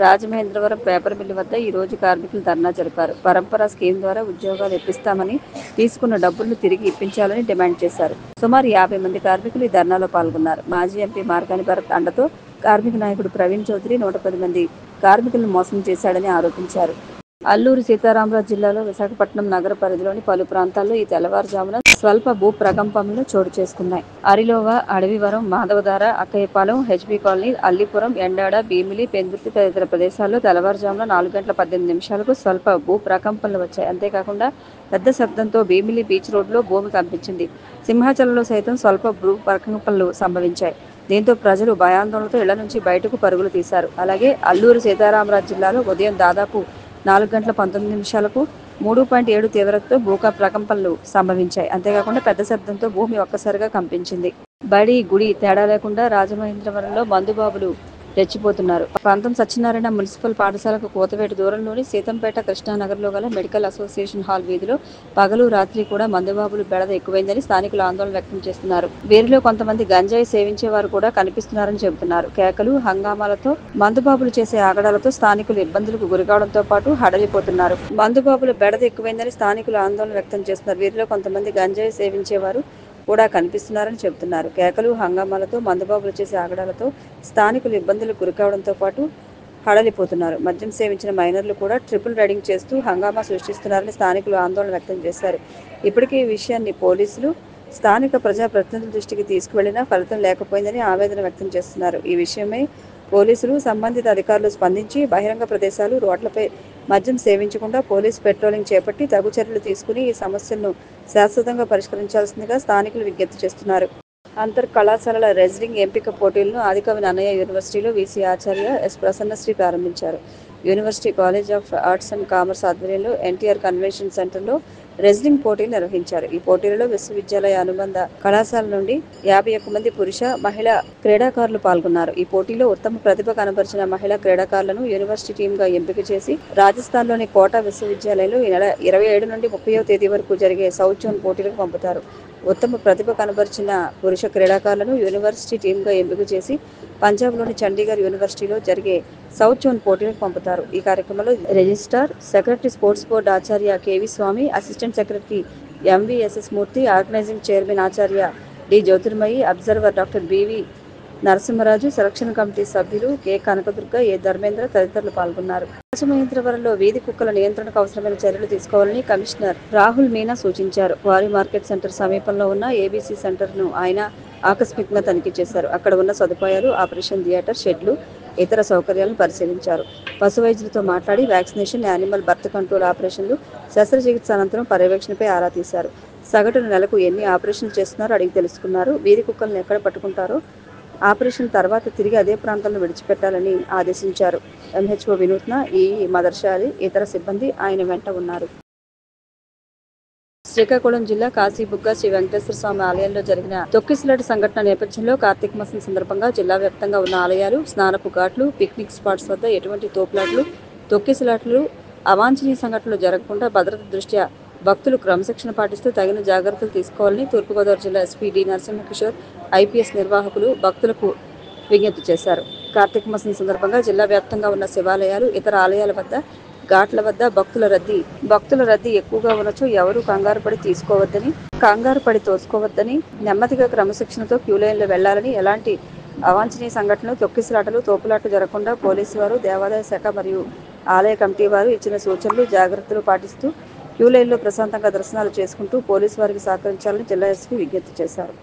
Rajamahendravaram paper mill వద్ద ఈ రోజు కార్మికులు ధర్నా జరిపారు. పరంపర స్కీమ్ ద్వారా ఉద్యోగాలు ఇప్పిస్తామని తీసుకున్న డబ్బులను తిరిగి ఇప్పించాలని డిమాండ్ చేశారు. సుమారు 50 మంది కార్మికులు ఈ ధర్నాలో పాల్గొన్నారు. మాజీ ఎంపీ మార్గాని భరత్ అండతో కార్మిక నాయకుడు ప్రవీణ్ చౌదరి 110 మంది కార్మికులను మోసం చేశాడని ఆరోపించారు. అల్లూరు సీతారామరాజు జిల్లాలో విశాఖపట్నం నగర పరిధిలోని పలు ప్రాంతాల్లో ఈ తెల్లవారుజామున స్వల్ప భూ ప్రకంపనలు చోటు చేసుకున్నాయి. అరిలోవ, అడవివరం, మాధవధార, అక్కయ్యపాలెం, హెచ్బీ కాలనీ, అల్లీపురం, ఎండాడ, భీమిలి, పెందుర్తి తదితర ప్రదేశాల్లో తెల్లవారుజామున 4 గంటల 18 నిమిషాలకు స్వల్ప భూ ప్రకంపనలు వచ్చాయి. అంతేకాకుండా పెద్ద శబ్దంతో భీమిలి బీచ్ రోడ్లో భూమి కంపించింది. సింహాచలంలో సైతం స్వల్ప భూ ప్రకంపనలు సంభవించాయి. దీంతో ప్రజలు భయాందోళనతో ఇళ్ల నుంచి బయటకు పరుగులు తీశారు. అలాగే అల్లూరు సీతారామరాజు జిల్లాలో ఉదయం దాదాపు 4 గంటల 19 నిమిషాలకు 3.7 తీవ్రతతో భూ ప్రకంపనలు సంభవించాయి. అంతేకాకుండా పెద్ద శబ్దంతో భూమి ఒక్కసారిగా కంపించింది. బడి, గుడి తేడా లేకుండా రాజమహేంద్రవరంలో మందుబాబులు రెచ్చిపోతున్నారు. పంతం సత్యనారాయణ మున్సిపల్ పాఠశాలకు కూతవేటు దూరంలోని సీతంపేట కృష్ణానగర్లో గల మెడికల్ అసోసియేషన్ హాల్ వీధిలో పగలు, రాత్రి కూడా మందుబాబులు బెడద ఎక్కువైందని స్థానికులు ఆందోళన వ్యక్తం చేస్తున్నారు. వీరిలో కొంతమంది గంజాయి సేవించే వారు కూడా కనిపిస్తున్నారని చెబుతున్నారు. కేకలు, హంగామాలతో మందుబాబులు చేసే ఆగడాలతో స్థానికులు ఇబ్బందులకు గురికావడంతో పాటు హడలిపోతున్నారు. మందుబాబుల బెడద ఎక్కువైందని స్థానికులు ఆందోళన వ్యక్తం చేస్తున్నారు. వీరిలో కొంతమంది గంజాయి సేవించేవారు కూడా కనిపిస్తున్నారని చెబుతున్నారు. కేకలు, హంగామాలతో మందుబాబులు చేసే ఆగడాలతో స్థానికులు ఇబ్బందులకు గురికావడంతో పాటు హడలిపోతున్నారు. మద్యం సేవించిన మైనర్లు కూడా ట్రిపుల్ రైడింగ్ చేస్తూ హంగామా సృష్టిస్తున్నారని స్థానికులు ఆందోళన వ్యక్తం చేశారు. ఇప్పటికీ ఈ విషయాన్ని పోలీసులు, స్థానిక ప్రజాప్రతినిధుల దృష్టికి తీసుకువెళ్లినా ఫలితం లేకపోయిందని ఆవేదన వ్యక్తం చేస్తున్నారు. ఈ విషయమై పోలీసులు, సంబంధిత అధికారులు స్పందించి బహిరంగ ప్రదేశాలు, రోడ్లపై మద్యం సేవించకుండా పోలీసు పెట్రోలింగ్ చేపట్టి తగు చర్యలు తీసుకుని ఈ సమస్యలను శాశ్వతంగా పరిష్కరించాల్సిందిగా స్థానికులు విజ్ఞప్తి చేస్తున్నారు. అంతర్ కళాశాలల రెజ్లింగ్ ఎంపిక పోటీలను ఆదికవి నన్నయ్య యూనివర్సిటీలో వీసీ ఆచార్య ఎస్. ప్రసన్నశ్రీ ప్రారంభించారు. University college of arts and commerce ఆధ్వర్యంలో ఎన్టీఆర్ కన్వెన్షన్ సెంటర్లో రెజ్లింగ్ పోటీలు నిర్వహించారు. ఈ పోటీలలో విశ్వవిద్యాలయ అనుబంధ కళాశాల నుండి 51 మంది పురుష, మహిళా క్రీడాకారులు పాల్గొన్నారు. ఈ పోటీలో ఉత్తమ ప్రతిభ కనబరిచిన మహిళా క్రీడాకారులను యూనివర్సిటీ టీమ్గా ఎంపిక చేసి రాజస్థాన్లోని కోటా విశ్వవిద్యాలయంలో ఈ నెల 27 నుండి 30వ తేదీ వరకు జరిగే సౌత్ జోన్ పోటీలకు పంపుతారు. ఉత్తమ ప్రతిభ కనబరిచిన పురుష క్రీడాకారులను యూనివర్సిటీ టీమ్గా ఎంపిక చేసి పంజాబ్లోని చండీగఢ్ యూనివర్సిటీలో జరిగే సౌత్ జోన్ పోటీలకు పంపుతారు. ఈ కార్యక్రమంలో రిజిస్ట్రార్, సెక్రటరీ, స్పోర్ట్స్ బోర్డు ఆచార్య KV Swami, assistant secretary MVSS Murthy, organising chairman ఆచార్య D Jyothirmayi, observer doctor BV Narasimharaju, selection committee సభ్యులు కె కనకదుర్గ, ఏ ధర్మేంద్ర తదితరులు పాల్గొన్నారు. రాజమహేంద్రవరంలో వీధి కుక్కల నియంత్రణకు అవసరమైన చర్యలు తీసుకోవాలని కమిషనర్ రాహుల్ మీనా సూచించారు. క్వారీ మార్కెట్ సెంటర్ సమీపంలో ఉన్న ఏబీసీ సెంటర్ను ఆయన ఆకస్మికంగా తనిఖీ చేశారు. అక్కడ ఉన్న సదుపాయాలు, ఆపరేషన్ థియేటర్, షెడ్లు, ఇతర సౌకర్యాలను పరిశీలించారు. పశు వైద్యులతో మాట్లాడి వ్యాక్సినేషన్, యానిమల్ బర్త్ కంట్రోల్ ఆపరేషన్లు, శస్త్రచికిత్స అనంతరం పర్యవేక్షణపై ఆరా తీశారు. సగటున నెలకు ఎన్ని ఆపరేషన్లు చేస్తున్నారో అడిగి తెలుసుకున్నారు. వీధి కుక్కలను ఎక్కడ పట్టుకుంటారో ఆపరేషన్ తర్వాత తిరిగి అదే ప్రాంతంలో విడిచిపెట్టాలని ఆదేశించారు. ఎంహెచ్ఓ వినూత్న, ఈఈ మదర్షాలి, ఇతర సిబ్బంది ఆయన వెంట ఉన్నారు. శ్రీకాకుళం జిల్లా కాశీబుగ్గ శ్రీ వెంకటేశ్వర స్వామి ఆలయంలో జరిగిన తొక్కిసలాట సంఘటన నేపథ్యంలో కార్తీక మాసం సందర్భంగా జిల్లా వ్యాప్తంగా ఉన్న ఆలయాలు, స్నానపు ఘాట్లు, పిక్నిక్ స్పాట్స్ వద్ద ఎటువంటి తోపులాట్లు, తొక్కిసలాట్లు, అవాంఛనీయ సంఘటనలు జరగకుండా భద్రత దృష్ట్యా భక్తులు క్రమశిక్షణ పాటిస్తూ తగిన జాగ్రత్తలు తీసుకోవాలని తూర్పుగోదావరి జిల్లా ఎస్పీ డి. నరసింహకిషోర్, ఐపీఎస్ నిర్వాహకులు భక్తులకు విజ్ఞప్తి చేశారు. కార్తీక మాసం సందర్భంగా జిల్లా వ్యాప్తంగా ఉన్న శివాలయాలు, ఇతర ఆలయాల వద్ద, ఘాట్ల వద్ద భక్తుల రద్దీ ఎక్కువగా ఉన్నచో ఎవరూ కంగారు పడి తోసుకోవద్దని, నెమ్మదిగా క్రమశిక్షణతో క్యూలైన్లో వెళ్లాలని, ఎలాంటి అవాంఛనీయ సంఘటనలు, తొక్కిసలాటలు, తోపులాట్లు జరగకుండా పోలీసు వారు, దేవాదాయ శాఖ మరియు ఆలయ కమిటీ వారు ఇచ్చిన సూచనలు, జాగ్రత్తలు పాటిస్తూ క్యూలైన్లో ప్రశాంతంగా దర్శనాలు చేసుకుంటూ పోలీసు వారికి సహకరించాలని జిల్లా ఎస్పీ విజ్ఞప్తి చేశారు.